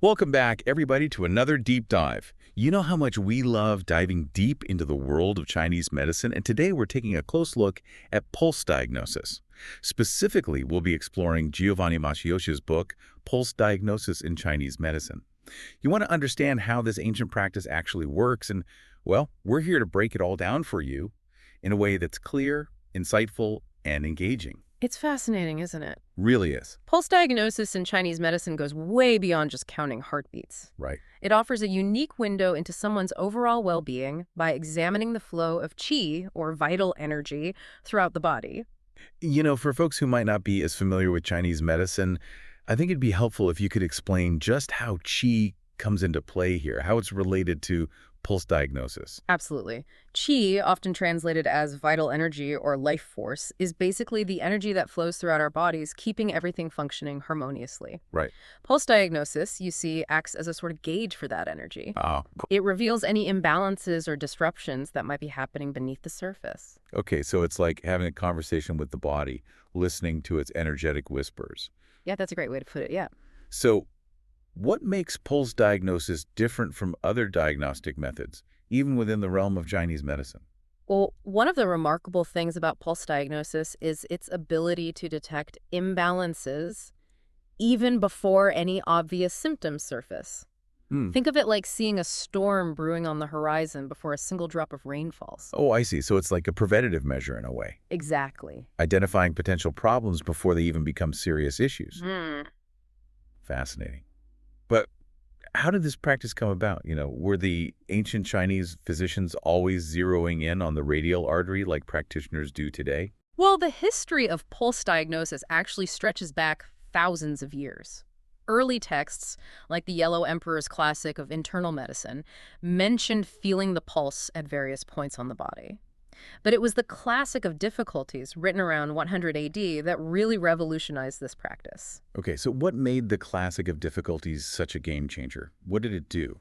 Welcome back, everybody, to another deep dive. You know how much we love diving deep into the world of Chinese medicine, and today we're taking a close look at pulse diagnosis. Specifically, we'll be exploring Giovanni Masayoshi's book, Pulse Diagnosis in Chinese Medicine. You want to understand how this ancient practice actually works, and, well, we're here to break it all down for you in a way that's clear, insightful, and engaging. It's fascinating, isn't it? Really is. Pulse diagnosis in Chinese medicine goes way beyond just counting heartbeats. Right. It offers a unique window into someone's overall well-being by examining the flow of qi, or vital energy, throughout the body. You know, for folks who might not be as familiar with Chinese medicine, I think it'd be helpful if you could explain just how qi comes into play here, how it's related to pulse diagnosis. Absolutely. Qi, often translated as vital energy or life force, is basically the energy that flows throughout our bodies, keeping everything functioning harmoniously. Right. Pulse diagnosis, you see, acts as a sort of gauge for that energy. Ah, It reveals any imbalances or disruptions that might be happening beneath the surface. okay, so it's like having a conversation with the body, listening to its energetic whispers. Yeah, that's a great way to put it, yeah. So, what makes pulse diagnosis different from other diagnostic methods, even within the realm of Chinese medicine? Well, one of the remarkable things about pulse diagnosis is its ability to detect imbalances even before any obvious symptoms surface. Hmm. Think of it like seeing a storm brewing on the horizon before a single drop of rain falls. Oh, I see. So it's like a preventative measure in a way, Exactly. identifying potential problems before they even become serious issues. Hmm. Fascinating. But how did this practice come about? You know, were the ancient Chinese physicians always zeroing in on the radial artery like practitioners do today? Well, the history of pulse diagnosis actually stretches back thousands of years. Early texts, like the Yellow Emperor's classic of internal medicine, mentioned feeling the pulse at various points on the body. But it was the classic of difficulties, written around 100 AD, that really revolutionized this practice. Okay, so what made the classic of difficulties such a game changer? What did it do?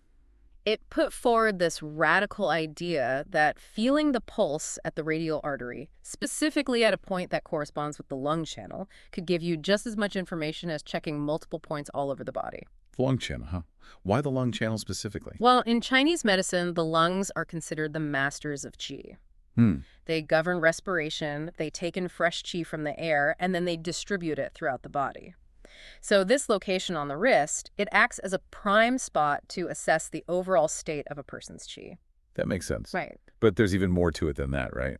It put forward this radical idea that feeling the pulse at the radial artery, specifically at a point that corresponds with the lung channel, could give you just as much information as checking multiple points all over the body. The lung channel, huh? Why the lung channel specifically? Well, in Chinese medicine, the lungs are considered the masters of qi. Hmm. They govern respiration, they take in fresh qi from the air, and then they distribute it throughout the body. So this location on the wrist, it acts as a prime spot to assess the overall state of a person's qi. That makes sense. Right. But there's even more to it than that, right?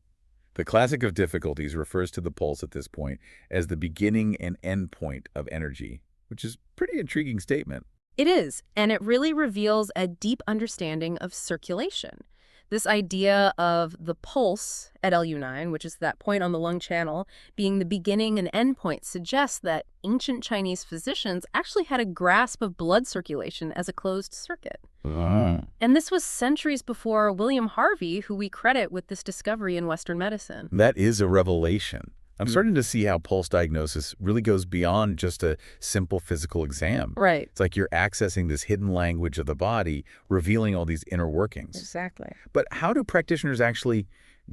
The classic of difficulties refers to the pulse at this point as the beginning and end point of energy, which is a pretty intriguing statement. It is, and it really reveals a deep understanding of circulation. This idea of the pulse at LU9, which is that point on the lung channel, being the beginning and end point suggests that ancient Chinese physicians actually had a grasp of blood circulation as a closed circuit. Ah. And this was centuries before William Harvey, who we credit with this discovery in Western medicine. That is a revelation. I'm starting to see how pulse diagnosis really goes beyond just a simple physical exam. Right. It's like you're accessing this hidden language of the body, revealing all these inner workings. Exactly. But how do practitioners actually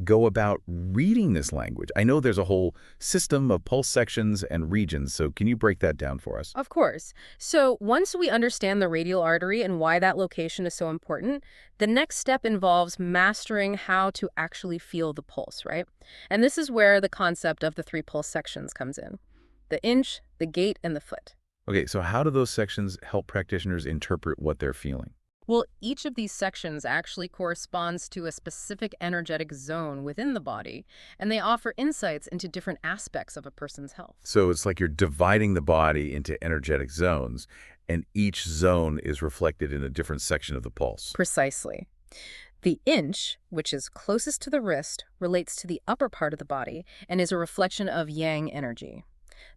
go about reading this language? I know there's a whole system of pulse sections and regions, so can you break that down for us? Of course. So once we understand the radial artery and why that location is so important, the next step involves mastering how to actually feel the pulse, right? And this is where the concept of the three pulse sections comes in: the inch, the gate, and the foot. Okay, so how do those sections help practitioners interpret what they're feeling? Well, each of these sections actually corresponds to a specific energetic zone within the body, and they offer insights into different aspects of a person's health. So it's like you're dividing the body into energetic zones, and each zone is reflected in a different section of the pulse. Precisely. The inch, which is closest to the wrist, relates to the upper part of the body and is a reflection of yang energy.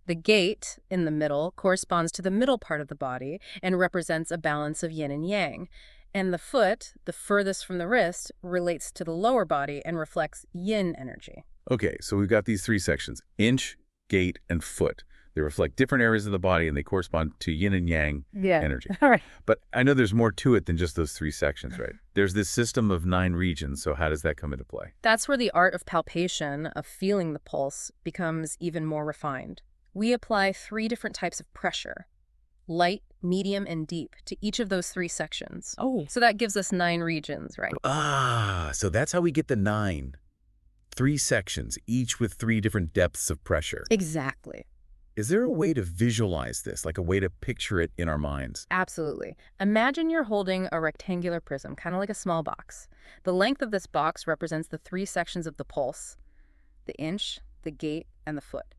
The gate, in the middle, corresponds to the middle part of the body and represents a balance of yin and yang. And the foot, the furthest from the wrist, relates to the lower body and reflects yin energy. Okay, so we've got these three sections: inch, gate, and foot. They reflect different areas of the body, and they correspond to yin and yang Yeah. energy. All right. But I know there's more to it than just those three sections, right? There's this system of 9 regions, so how does that come into play? That's where the art of palpation, of feeling the pulse, becomes even more refined. We apply 3 different types of pressure: light, medium, and deep, to each of those three sections. Oh. So that gives us 9 regions, right? Ah, so that's how we get the 9. 3 sections, each with 3 different depths of pressure. Exactly. Is there a way to visualize this, like a way to picture it in our minds? Absolutely. Imagine you're holding a rectangular prism, kind of like a small box. The length of this box represents the 3 sections of the pulse: the inch, the gate, and the foot.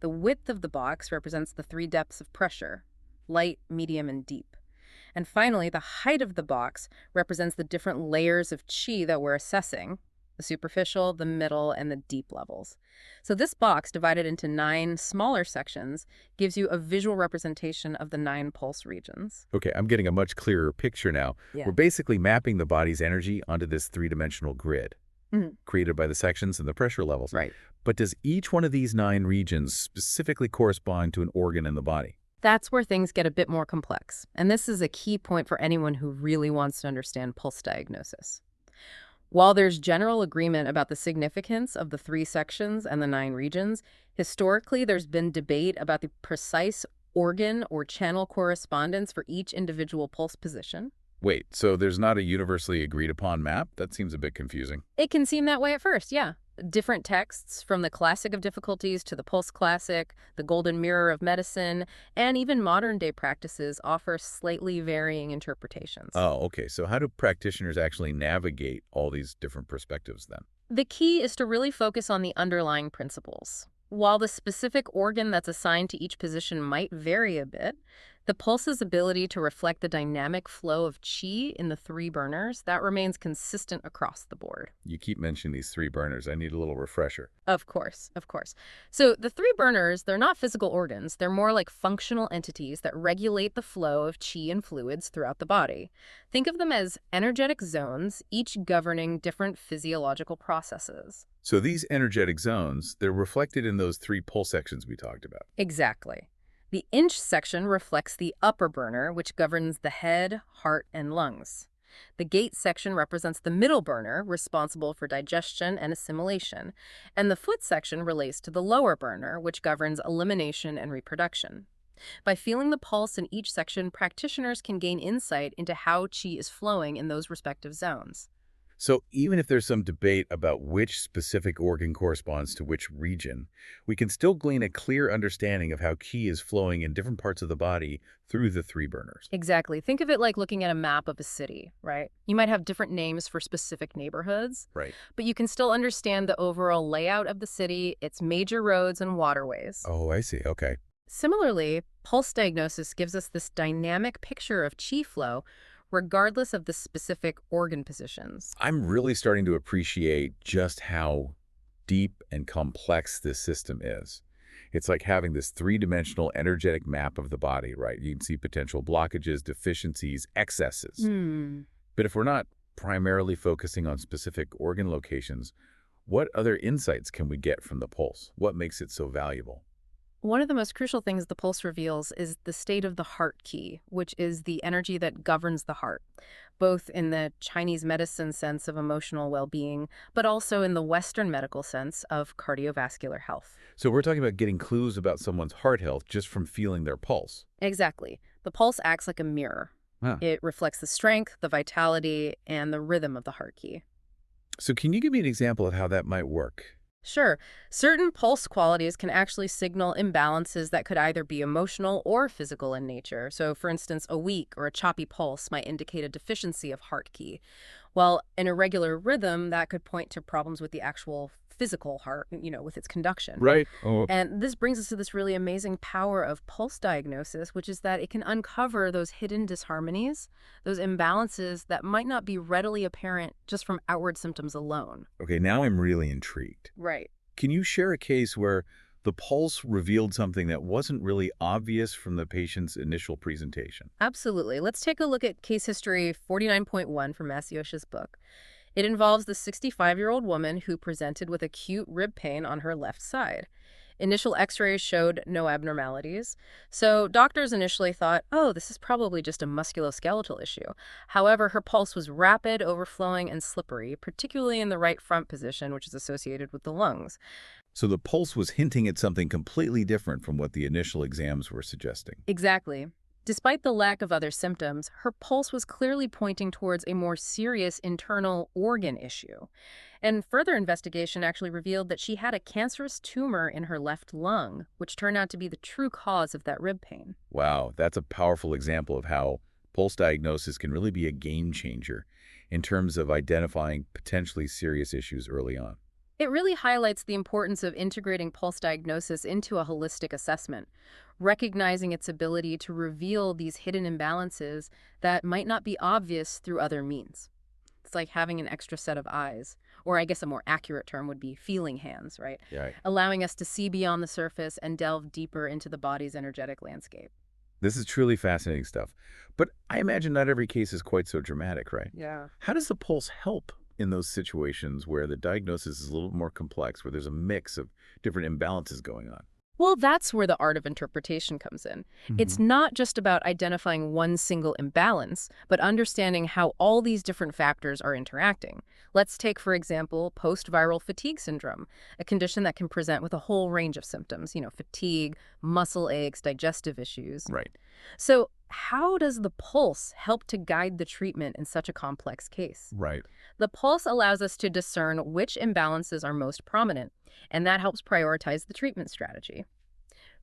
The width of the box represents the 3 depths of pressure: light, medium, and deep. And finally, the height of the box represents the different layers of qi that we're assessing: the superficial, the middle, and the deep levels. So this box, divided into 9 smaller sections, gives you a visual representation of the 9 pulse regions. Okay, I'm getting a much clearer picture now. Yeah. We're basically mapping the body's energy onto this 3-dimensional grid created by the sections and the pressure levels. Right. But does each one of these 9 regions specifically correspond to an organ in the body? That's where things get a bit more complex. And this is a key point for anyone who really wants to understand pulse diagnosis. While there's general agreement about the significance of the 3 sections and the 9 regions, historically there's been debate about the precise organ or channel correspondence for each individual pulse position. Wait, so there's not a universally agreed upon map? That seems a bit confusing. It can seem that way at first, yeah. Different texts, from the Classic of Difficulties to the Pulse Classic, the Golden Mirror of Medicine, and even modern-day practices offer slightly varying interpretations. Oh, okay. So how do practitioners actually navigate all these different perspectives then? The key is to really focus on the underlying principles. While the specific organ that's assigned to each position might vary a bit, the pulse's ability to reflect the dynamic flow of qi in the 3 burners, that remains consistent across the board. You keep mentioning these 3 burners. I need a little refresher. Of course, of course. So the 3 burners, they're not physical organs. They're more like functional entities that regulate the flow of qi and fluids throughout the body. Think of them as energetic zones, each governing different physiological processes. So these energetic zones, they're reflected in those 3 pulse sections we talked about. Exactly. The inch section reflects the upper burner, which governs the head, heart, and lungs. The gate section represents the middle burner, responsible for digestion and assimilation. And the foot section relates to the lower burner, which governs elimination and reproduction. By feeling the pulse in each section, practitioners can gain insight into how qi is flowing in those respective zones. So even if there's some debate about which specific organ corresponds to which region, we can still glean a clear understanding of how qi is flowing in different parts of the body through the 3 burners. Exactly. Think of it like looking at a map of a city, right? You might have different names for specific neighborhoods, Right. but you can still understand the overall layout of the city, its major roads and waterways. Oh, I see. Okay. Similarly, pulse diagnosis gives us this dynamic picture of qi flow, regardless of the specific organ positions. I'm really starting to appreciate just how deep and complex this system is. It's like having this 3-dimensional energetic map of the body, right? You can see potential blockages, deficiencies, excesses. But if we're not primarily focusing on specific organ locations, what other insights can we get from the pulse? What makes it so valuable? One of the most crucial things the pulse reveals is the state of the heart qi, which is the energy that governs the heart, both in the Chinese medicine sense of emotional well-being, but also in the Western medical sense of cardiovascular health. So we're talking about getting clues about someone's heart health just from feeling their pulse. Exactly. The pulse acts like a mirror. Huh. It reflects the strength, the vitality, and the rhythm of the heart qi. So can you give me an example of how that might work? Sure, certain pulse qualities can actually signal imbalances that could either be emotional or physical in nature. So, for instance, a weak or a choppy pulse might indicate a deficiency of heart qi, while an irregular rhythm, that could point to problems with the actual physical heart, with its conduction. Right. Oh. And this brings us to this really amazing power of pulse diagnosis, which is that it can uncover those hidden disharmonies, those imbalances that might not be readily apparent just from outward symptoms alone. Okay, now I'm really intrigued. Right. Can you share a case where the pulse revealed something that wasn't really obvious from the patient's initial presentation? Absolutely. Let's take a look at case history 49.1 from Masyoshi's book. It involves the 65-year-old woman who presented with acute rib pain on her left side. Initial x-rays showed no abnormalities, so doctors initially thought, oh, this is probably just a musculoskeletal issue. However, her pulse was rapid, overflowing, and slippery, particularly in the right front position, which is associated with the lungs. So the pulse was hinting at something completely different from what the initial exams were suggesting. Exactly. Despite the lack of other symptoms, her pulse was clearly pointing towards a more serious internal organ issue. And further investigation actually revealed that she had a cancerous tumor in her left lung, which turned out to be the true cause of that rib pain. Wow, that's a powerful example of how pulse diagnosis can really be a game changer in terms of identifying potentially serious issues early on. It really highlights the importance of integrating pulse diagnosis into a holistic assessment, recognizing its ability to reveal these hidden imbalances that might not be obvious through other means. It's like having an extra set of eyes, or I guess a more accurate term would be feeling hands, right? Yeah. Allowing us to see beyond the surface and delve deeper into the body's energetic landscape. This is truly fascinating stuff. But I imagine not every case is quite so dramatic, right? Yeah. How does the pulse help in those situations where the diagnosis is a little more complex, where there's a mix of different imbalances going on? Well, that's where the art of interpretation comes in. It's not just about identifying one single imbalance, but understanding how all these different factors are interacting. Let's take, for example, post-viral fatigue syndrome, a condition that can present with a whole range of symptoms, fatigue, muscle aches, digestive issues. Right. So how does the pulse help to guide the treatment in such a complex case? Right. The pulse allows us to discern which imbalances are most prominent, and that helps prioritize the treatment strategy.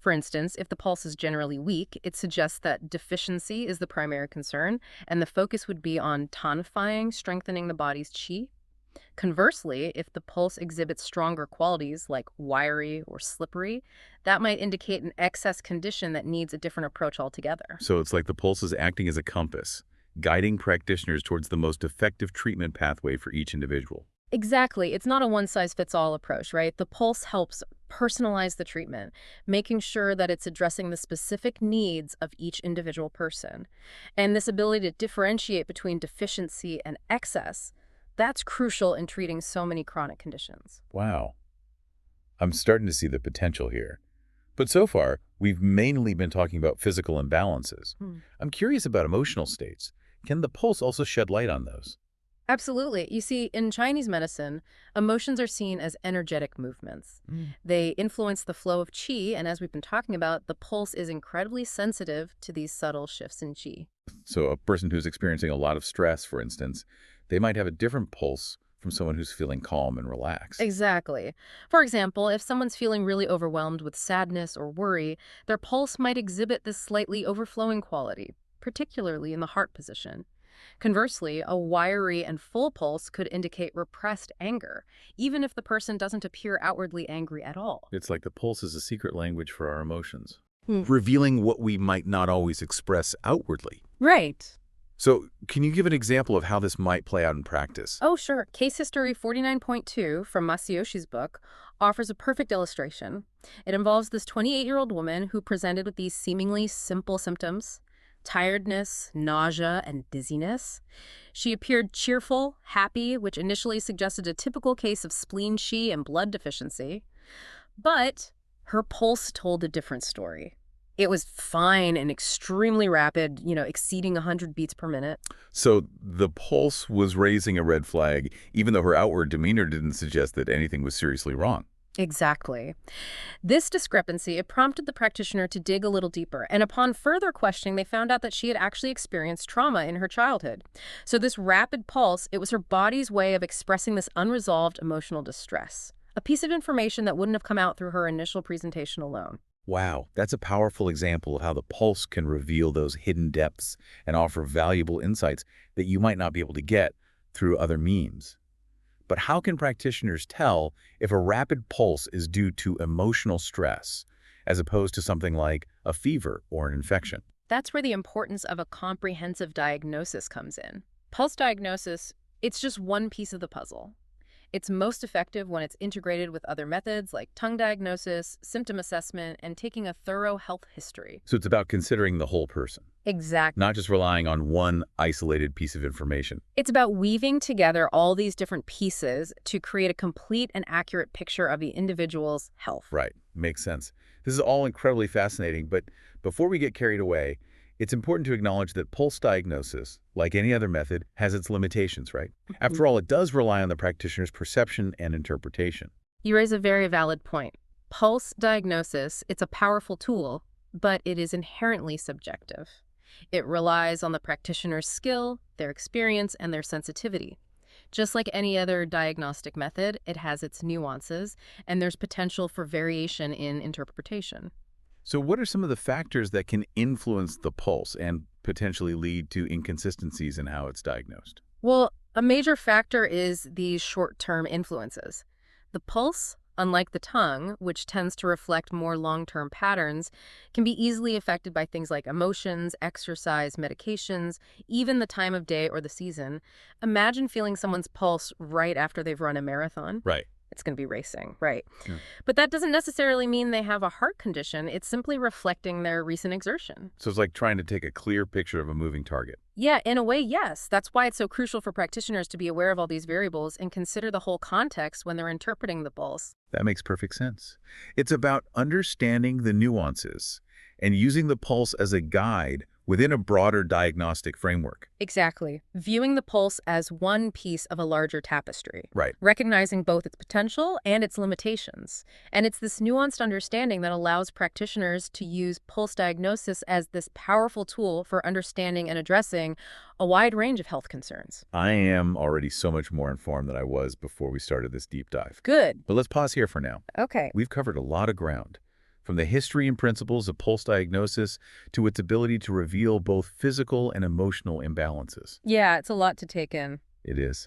For instance, if the pulse is generally weak, it suggests that deficiency is the primary concern, and the focus would be on tonifying, strengthening the body's qi. Conversely, if the pulse exhibits stronger qualities like wiry or slippery, that might indicate an excess condition that needs a different approach altogether. So it's like the pulse is acting as a compass, guiding practitioners towards the most effective treatment pathway for each individual. Exactly. It's not a one-size-fits-all approach, right? The pulse helps personalize the treatment, making sure that it's addressing the specific needs of each individual person. And this ability to differentiate between deficiency and excess, that's crucial in treating so many chronic conditions. Wow. I'm starting to see the potential here. But so far, we've mainly been talking about physical imbalances. I'm curious about emotional states. Can the pulse also shed light on those? Absolutely. You see, in Chinese medicine, emotions are seen as energetic movements. They influence the flow of qi, and as we've been talking about, the pulse is incredibly sensitive to these subtle shifts in qi. So a person who's experiencing a lot of stress, for instance, they might have a different pulse from someone who's feeling calm and relaxed. Exactly. For example, if someone's feeling really overwhelmed with sadness or worry, their pulse might exhibit this slightly overflowing quality, particularly in the heart position. Conversely, a wiry and full pulse could indicate repressed anger, even if the person doesn't appear outwardly angry at all. It's like the pulse is a secret language for our emotions, Hmm. revealing what we might not always express outwardly. Right. So can you give an example of how this might play out in practice? Oh, sure. Case History 49.2 from Masayoshi's book offers a perfect illustration. It involves this 28-year-old woman who presented with these seemingly simple symptoms: tiredness, nausea, and dizziness. She appeared cheerful, happy, which initially suggested a typical case of spleen qi and blood deficiency. But her pulse told a different story. It was fine and extremely rapid, exceeding 100 beats per minute. So the pulse was raising a red flag, even though her outward demeanor didn't suggest that anything was seriously wrong. Exactly. This discrepancy, it prompted the practitioner to dig a little deeper, and upon further questioning, they found out that she had actually experienced trauma in her childhood. So this rapid pulse, it was her body's way of expressing this unresolved emotional distress, a piece of information that wouldn't have come out through her initial presentation alone. Wow, that's a powerful example of how the pulse can reveal those hidden depths and offer valuable insights that you might not be able to get through other means. But how can practitioners tell if a rapid pulse is due to emotional stress, as opposed to something like a fever or an infection? That's where the importance of a comprehensive diagnosis comes in. Pulse diagnosis, it's just one piece of the puzzle. It's most effective when it's integrated with other methods like tongue diagnosis, symptom assessment, and taking a thorough health history. So it's about considering the whole person, Exactly. not just relying on one isolated piece of information. It's about weaving together all these different pieces to create a complete and accurate picture of the individual's health. Right, makes sense. This is all incredibly fascinating, but before we get carried away, it's important to acknowledge that pulse diagnosis, like any other method, has its limitations, right? After all, it does rely on the practitioner's perception and interpretation. You raise a very valid point. Pulse diagnosis, it's a powerful tool, but it is inherently subjective. It relies on the practitioner's skill, their experience, and their sensitivity. Just like any other diagnostic method, it has its nuances, and there's potential for variation in interpretation. So what are some of the factors that can influence the pulse and potentially lead to inconsistencies in how it's diagnosed? Well, a major factor is these short-term influences. The pulse, unlike the tongue, which tends to reflect more long-term patterns, can be easily affected by things like emotions, exercise, medications, even the time of day or the season. Imagine feeling someone's pulse right after they've run a marathon. Right. It's going to be racing, right? Yeah. But that doesn't necessarily mean they have a heart condition. It's simply reflecting their recent exertion. So it's like trying to take a clear picture of a moving target. Yeah, in a way, yes. That's why it's so crucial for practitioners to be aware of all these variables and consider the whole context when they're interpreting the pulse. That makes perfect sense. It's about understanding the nuances and using the pulse as a guide within a broader diagnostic framework. Exactly. Viewing the pulse as one piece of a larger tapestry, Right. recognizing both its potential and its limitations. And it's this nuanced understanding that allows practitioners to use pulse diagnosis as this powerful tool for understanding and addressing a wide range of health concerns. I am already so much more informed than I was before we started this deep dive. Good. But let's pause here for now. Okay. We've covered a lot of ground, from the history and principles of pulse diagnosis to its ability to reveal both physical and emotional imbalances. Yeah, it's a lot to take in. It is.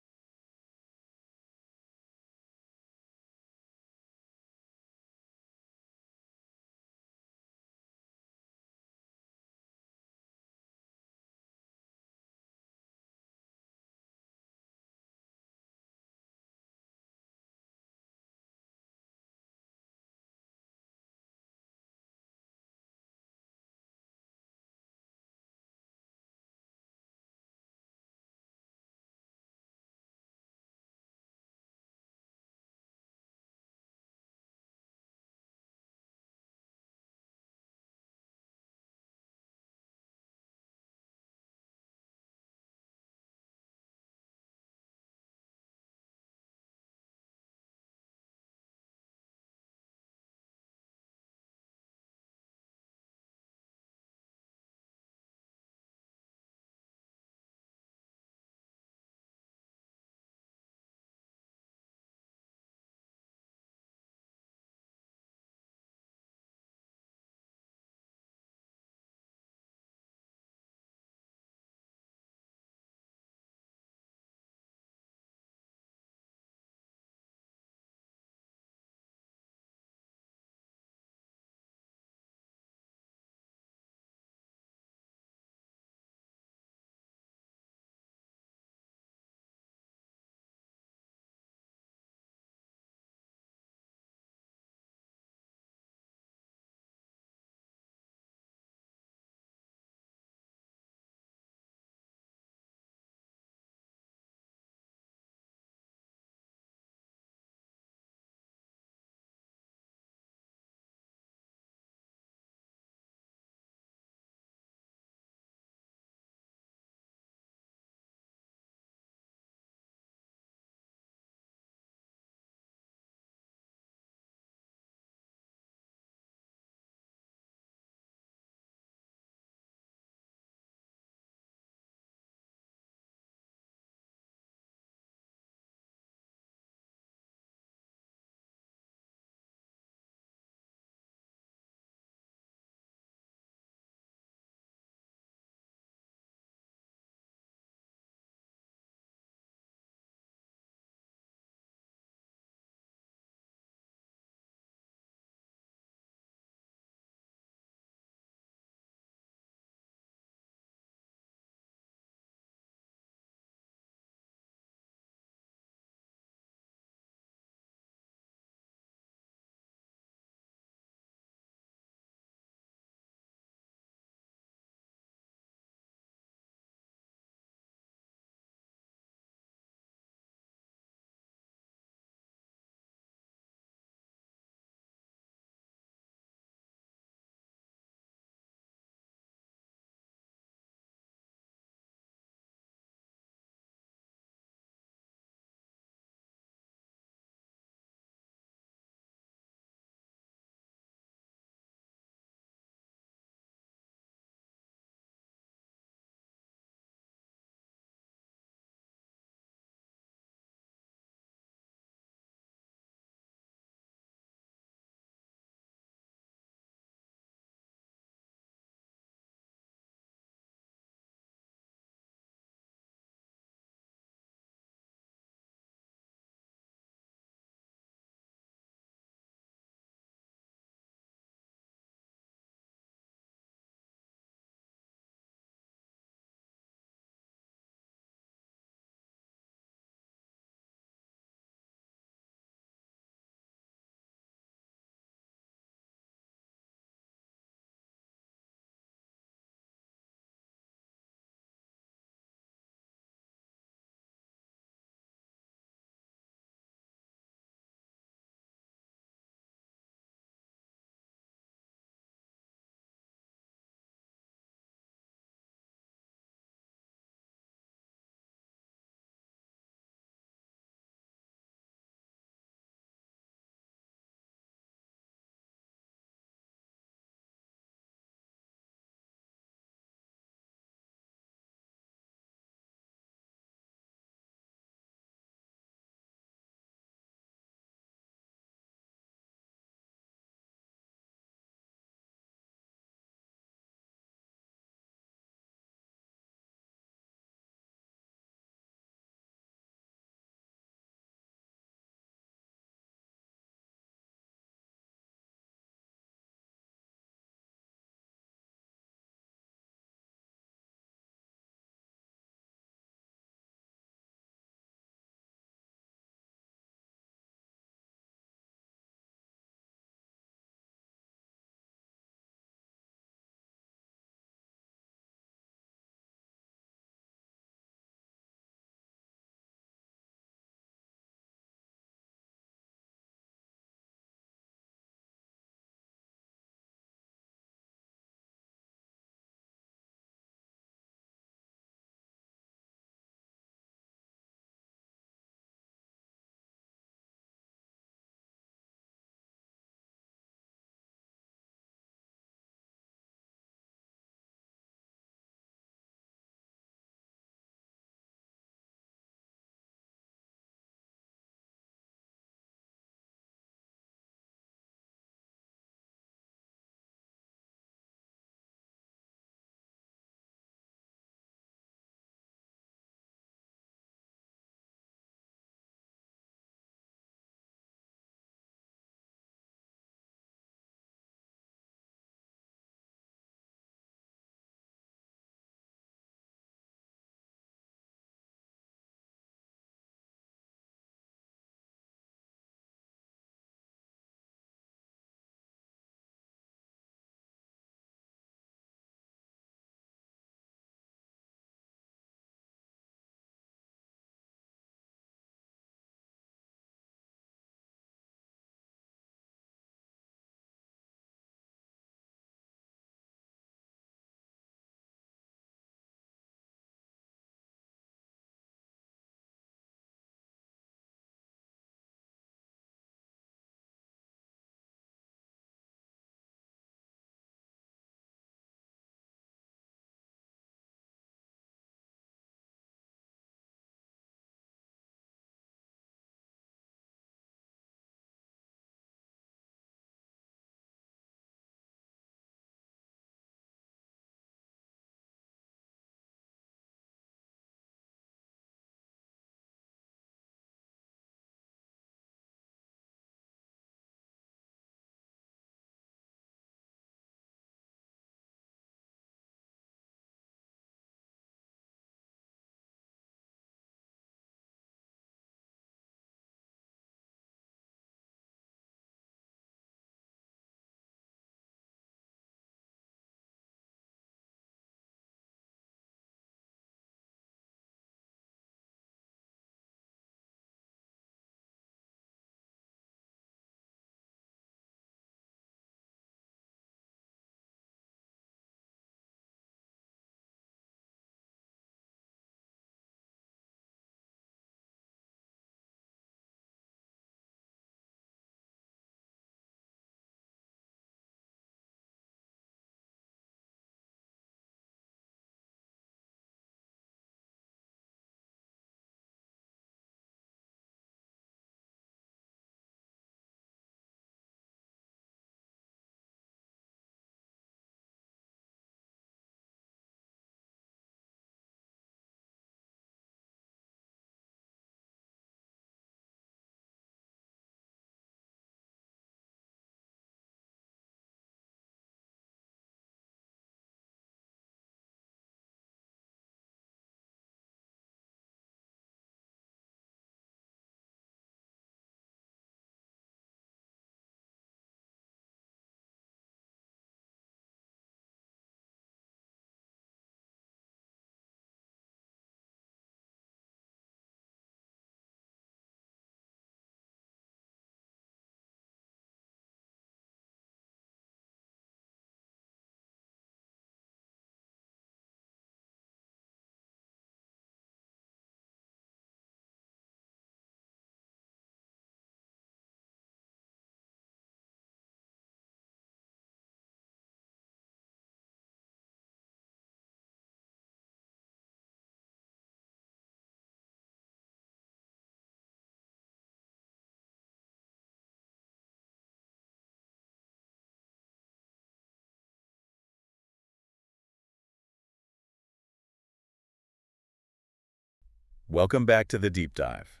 Welcome back to the deep dive.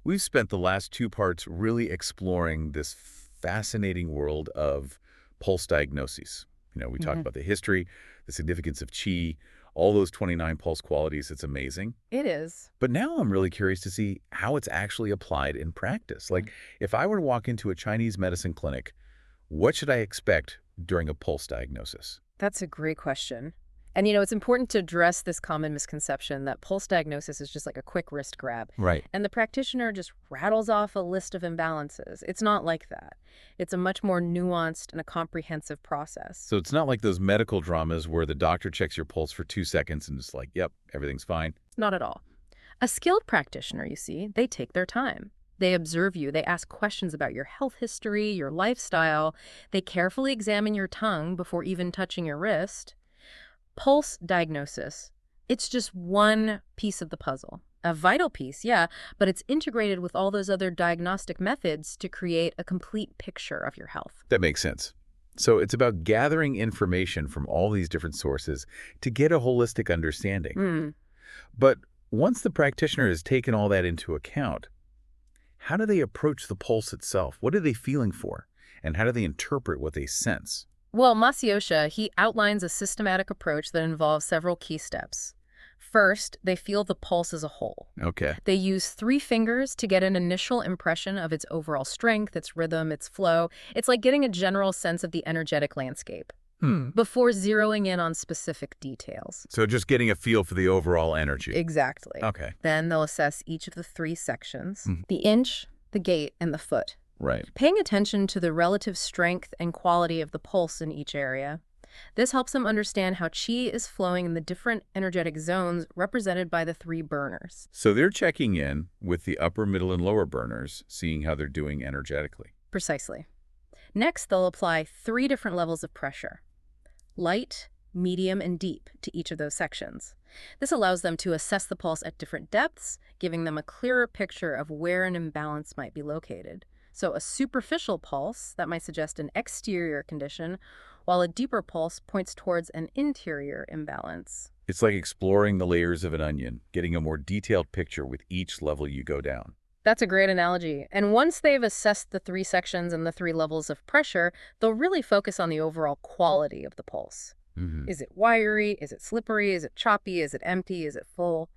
We've spent the last two parts really exploring this fascinating world of pulse diagnoses. We talked Hmm. about the history, the significance of qi, all those 29 pulse qualities. It's amazing. It is. But now I'm really curious to see how it's actually applied in practice. Like, if I were to walk into a Chinese medicine clinic, what should I expect during a pulse diagnosis? That's a great question. And it's important to address this common misconception that pulse diagnosis is just like a quick wrist grab, Right. and the practitioner just rattles off a list of imbalances. It's not like that. It's a much more nuanced and a comprehensive process. So it's not like those medical dramas where the doctor checks your pulse for 2 seconds and it's like, yep, everything's fine. Not at all. A skilled practitioner, you see, they take their time. They observe you. They ask questions about your health history, your lifestyle. They carefully examine your tongue before even touching your wrist. Pulse diagnosis, it's just one piece of the puzzle. A vital piece, yeah, but it's integrated with all those other diagnostic methods to create a complete picture of your health. That makes sense. So it's about gathering information from all these different sources to get a holistic understanding. Hmm. But once the practitioner has taken all that into account, how do they approach the pulse itself? What are they feeling for? And how do they interpret what they sense? Well, Masayosha, he outlines a systematic approach that involves several key steps. First, they feel the pulse as a whole. Okay. They use 3 fingers to get an initial impression of its overall strength, its rhythm, its flow. It's like getting a general sense of the energetic landscape before zeroing in on specific details. So just getting a feel for the overall energy. Exactly. Okay. Then they'll assess each of the 3 sections, Mhm. the inch, the gait, and the foot, Right. paying attention to the relative strength and quality of the pulse in each area. This helps them understand how qi is flowing in the different energetic zones represented by the 3 burners. So they're checking in with the upper, middle, and lower burners, seeing how they're doing energetically. Precisely. Next, they'll apply 3 different levels of pressure: light, medium, and deep to each of those sections. This allows them to assess the pulse at different depths, giving them a clearer picture of where an imbalance might be located. So a superficial pulse, that might suggest an exterior condition, while a deeper pulse points towards an interior imbalance. It's like exploring the layers of an onion, getting a more detailed picture with each level you go down. That's a great analogy. And once they've assessed the 3 sections and the 3 levels of pressure, they'll really focus on the overall quality of the pulse. Mhm. Is it wiry? Is it slippery? Is it choppy? Is it empty? Is it full?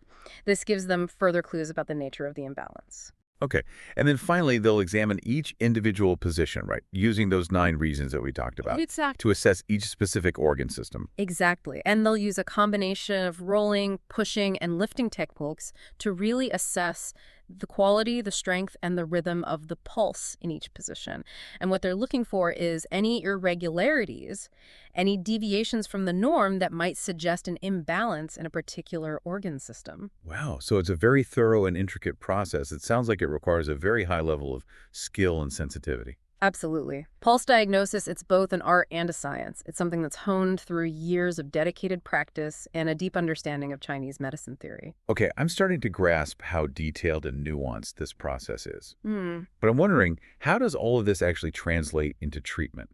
This gives them further clues about the nature of the imbalance. Okay. And then finally, they'll examine each individual position, right, using those 9 reasons that we talked about Exactly. to assess each specific organ system. Exactly. And they'll use a combination of rolling, pushing, and lifting techniques to really assess the quality, the strength, and the rhythm of the pulse in each position. And what they're looking for is any irregularities, any deviations from the norm that might suggest an imbalance in a particular organ system. Wow. So it's a very thorough and intricate process. It sounds like it requires a very high level of skill and sensitivity. Absolutely. Pulse diagnosis, it's both an art and a science. It's something that's honed through years of dedicated practice and a deep understanding of Chinese medicine theory. Okay, I'm starting to grasp how detailed and nuanced this process is. Hmm. But I'm wondering, how does all of this actually translate into treatment?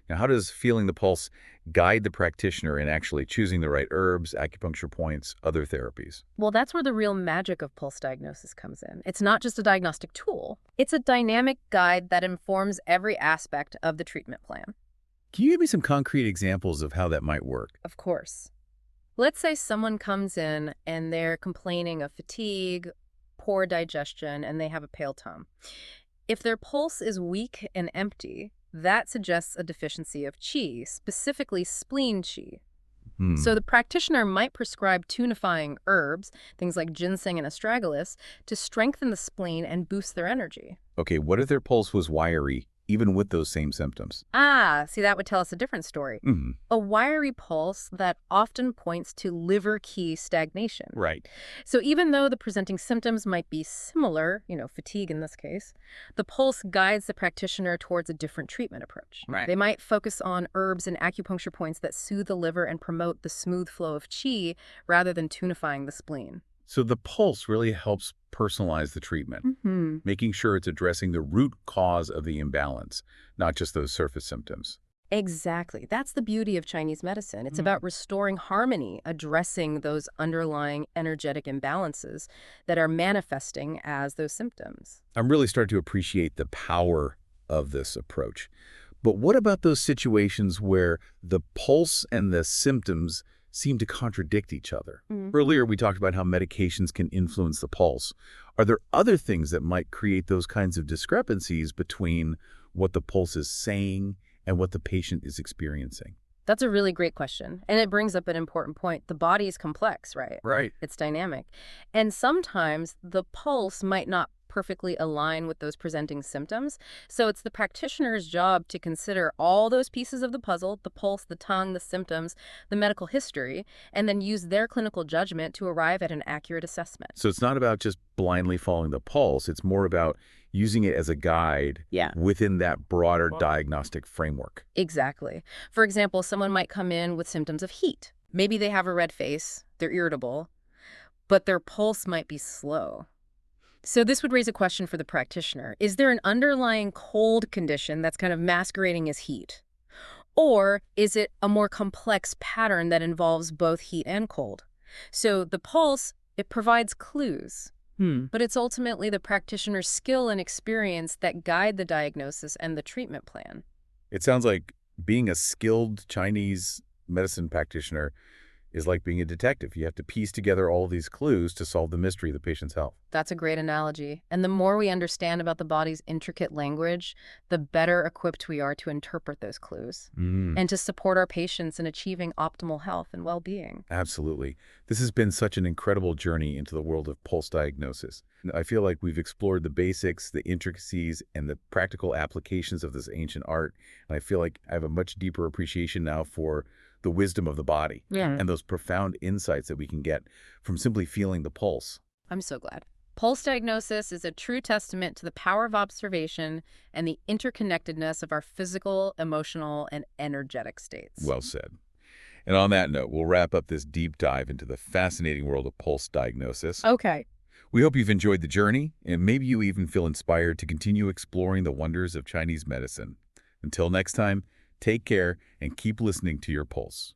Now, how does feeling the pulse guide the practitioner in actually choosing the right herbs, acupuncture points, other therapies? Well, that's where the real magic of pulse diagnosis comes in. It's not just a diagnostic tool. It's a dynamic guide that informs every aspect of the treatment plan. Can you give me some concrete examples of how that might work? Of course. Let's say someone comes in and they're complaining of fatigue, poor digestion, and they have a pale tongue. If their pulse is weak and empty, that suggests a deficiency of qi, specifically spleen qi. So the practitioner might prescribe tunifying herbs, things like ginseng and astragalus, to strengthen the spleen and boost their energy. Okay, what if their pulse was wiry, even with those same symptoms? See, that would tell us a different story. A wiry pulse that often points to liver qi stagnation. Right. So even though the presenting symptoms might be similar, fatigue in this case, the pulse guides the practitioner towards a different treatment approach. Right. They might focus on herbs and acupuncture points that soothe the liver and promote the smooth flow of qi rather than tunifying the spleen. So the pulse really helps personalize the treatment, making sure it's addressing the root cause of the imbalance, not just those surface symptoms. Exactly. That's the beauty of Chinese medicine. It's about restoring harmony, addressing those underlying energetic imbalances that are manifesting as those symptoms. I'm really starting to appreciate the power of this approach. But what about those situations where the pulse and the symptoms seem to contradict each other? Earlier, we talked about how medications can influence the pulse. Are there other things that might create those kinds of discrepancies between what the pulse is saying and what the patient is experiencing? That's a really great question. And it brings up an important point. The body is complex, right? Right. It's dynamic. And sometimes the pulse might not perfectly align with those presenting symptoms. So it's the practitioner's job to consider all those pieces of the puzzle, the pulse, the tongue, the symptoms, the medical history, and then use their clinical judgment to arrive at an accurate assessment. So it's not about just blindly following the pulse. It's more about using it as a guide Yeah. within that broader diagnostic framework. Exactly. For example, someone might come in with symptoms of heat. Maybe they have a red face, they're irritable, but their pulse might be slow. So this would raise a question for the practitioner. Is there an underlying cold condition that's kind of masquerading as heat? Or is it a more complex pattern that involves both heat and cold? So the pulse, it provides clues, but it's ultimately the practitioner's skill and experience that guide the diagnosis and the treatment plan. It sounds like being a skilled Chinese medicine practitioner is like being a detective. You have to piece together all these clues to solve the mystery of the patient's health. That's a great analogy. And the more we understand about the body's intricate language, the better equipped we are to interpret those clues and to support our patients in achieving optimal health and well-being. Absolutely. This has been such an incredible journey into the world of pulse diagnosis. I feel like we've explored the basics, the intricacies, and the practical applications of this ancient art. And I feel like I have a much deeper appreciation now for the wisdom of the body and those profound insights that we can get from simply feeling the pulse. I'm so glad. Pulse diagnosis is a true testament to the power of observation and the interconnectedness of our physical, emotional, and energetic states. Well said. And on that note, we'll wrap up this deep dive into the fascinating world of pulse diagnosis. Okay. We hope you've enjoyed the journey, and maybe you even feel inspired to continue exploring the wonders of Chinese medicine. Until next time, take care and keep listening to your pulse.